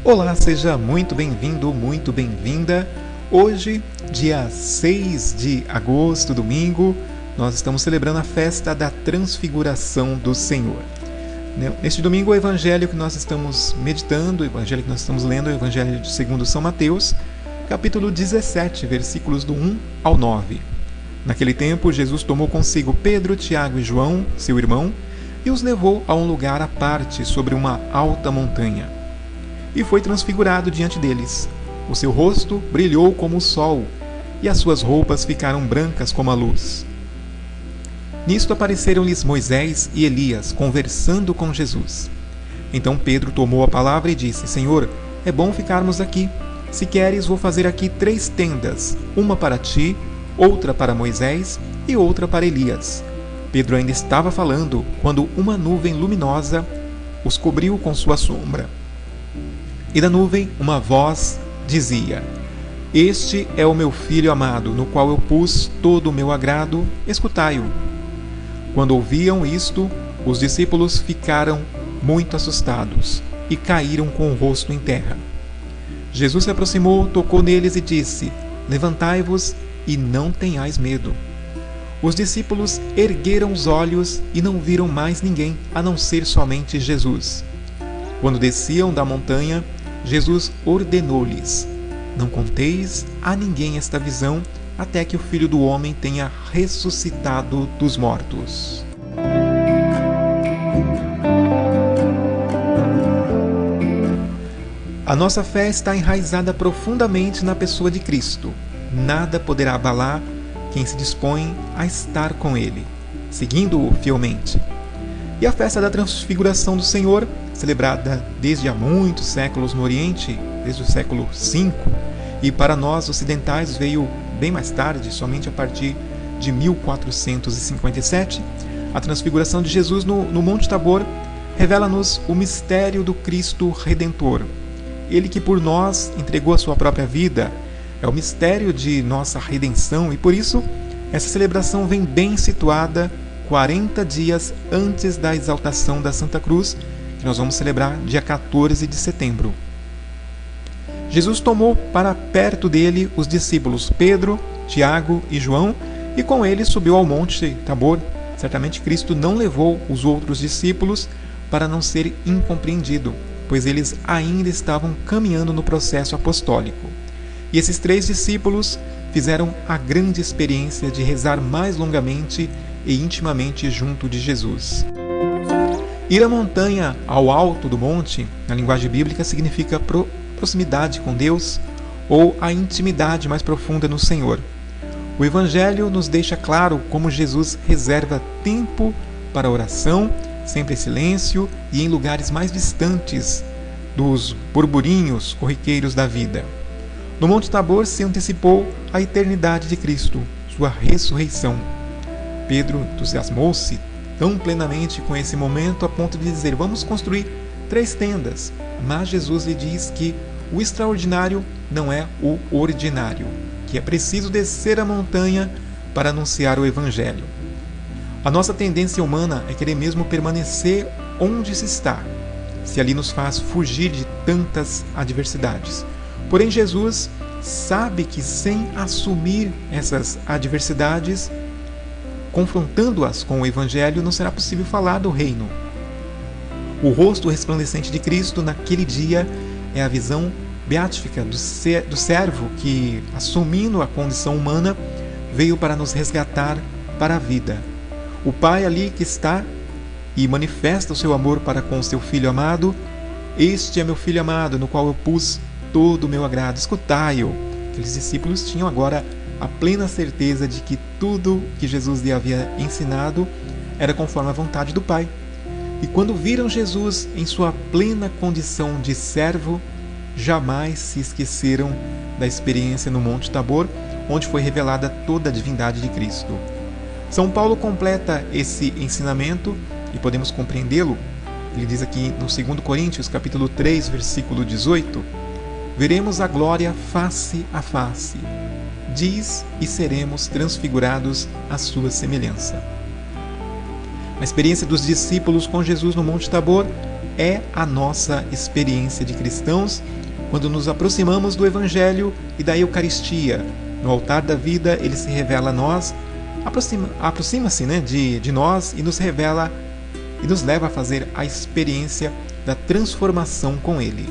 Olá, seja muito bem-vindo, muito bem-vinda. Hoje, dia 6 de agosto, domingo, nós estamos celebrando a festa da Transfiguração do Senhor. Neste domingo, o evangelho que nós estamos meditando, o evangelho que nós estamos lendo, é o evangelho segundo São Mateus, capítulo 17, versículos do 1 ao 9. Naquele tempo, Jesus tomou consigo Pedro, Tiago e João, seu irmão, e os levou a um lugar à parte sobre uma alta montanha. E foi transfigurado diante deles. O seu rosto brilhou como o sol, e as suas roupas ficaram brancas como a luz. Nisto apareceram-lhes Moisés e Elias, conversando com Jesus. Então Pedro tomou a palavra e disse: Senhor, é bom ficarmos aqui. Se queres, vou fazer aqui 3 tendas, uma para ti, outra para Moisés e outra para Elias. Pedro ainda estava falando, quando uma nuvem luminosa os cobriu com sua sombra. E da nuvem uma voz dizia: Este é o meu filho amado, no qual eu pus todo o meu agrado, escutai-o. Quando ouviam isto, os discípulos ficaram muito assustados e caíram com o rosto em terra. Jesus se aproximou, tocou neles e disse: Levantai-vos e não tenhais medo. Os discípulos ergueram os olhos e não viram mais ninguém, a não ser somente Jesus. Quando desciam da montanha, Jesus ordenou-lhes: Não conteis a ninguém esta visão, até que o Filho do Homem tenha ressuscitado dos mortos. A nossa fé está enraizada profundamente na pessoa de Cristo. Nada poderá abalar quem se dispõe a estar com Ele, seguindo-o fielmente. E a festa da Transfiguração do Senhor, celebrada desde há muitos séculos no Oriente, desde o século V, e para nós ocidentais veio bem mais tarde, somente a partir de 1457, a transfiguração de Jesus no Monte Tabor revela-nos o mistério do Cristo Redentor. Ele que por nós entregou a sua própria vida, é o mistério de nossa redenção, e por isso essa celebração vem bem situada 40 dias antes da exaltação da Santa Cruz, que nós vamos celebrar dia 14 de setembro. Jesus tomou para perto dele os discípulos Pedro, Tiago e João, e com eles subiu ao Monte Tabor. Certamente Cristo não levou os outros discípulos para não ser incompreendido, pois eles ainda estavam caminhando no processo apostólico. E esses 3 discípulos fizeram a grande experiência de rezar mais longamente e intimamente junto de Jesus. Ir à montanha, ao alto do monte, na linguagem bíblica, significa proximidade com Deus ou a intimidade mais profunda no Senhor. O Evangelho nos deixa claro como Jesus reserva tempo para a oração, sempre em silêncio e em lugares mais distantes dos burburinhos corriqueiros da vida. No Monte Tabor se antecipou a eternidade de Cristo, sua ressurreição. Pedro entusiasmou-se tão plenamente com esse momento a ponto de dizer: vamos construir 3 tendas. Mas Jesus lhe diz que o extraordinário não é o ordinário, que é preciso descer a montanha para anunciar o Evangelho. A nossa tendência humana é querer mesmo permanecer onde se está, se ali nos faz fugir de tantas adversidades. Porém, Jesus sabe que sem assumir essas adversidades, confrontando-as com o Evangelho, não será possível falar do reino. O rosto resplandecente de Cristo naquele dia é a visão beatífica do servo que, assumindo a condição humana, veio para nos resgatar para a vida. O Pai ali que está e manifesta o seu amor para com o seu Filho amado. Este é meu Filho amado, no qual eu pus todo o meu agrado, escutai-o. Aqueles discípulos tinham agora a plena certeza de que tudo que Jesus lhe havia ensinado era conforme a vontade do Pai. E quando viram Jesus em sua plena condição de servo, jamais se esqueceram da experiência no Monte Tabor, onde foi revelada toda a divindade de Cristo. São Paulo completa esse ensinamento e podemos compreendê-lo. Ele diz aqui no 2 Coríntios, capítulo 3, versículo 18: Veremos a glória face a face. Diz, e seremos transfigurados à sua semelhança. A experiência dos discípulos com Jesus no Monte Tabor é a nossa experiência de cristãos quando nos aproximamos do Evangelho e da Eucaristia. No altar da vida, ele se revela a nós, aproxima-se, de nós e nos revela e nos leva a fazer a experiência da transformação com ele.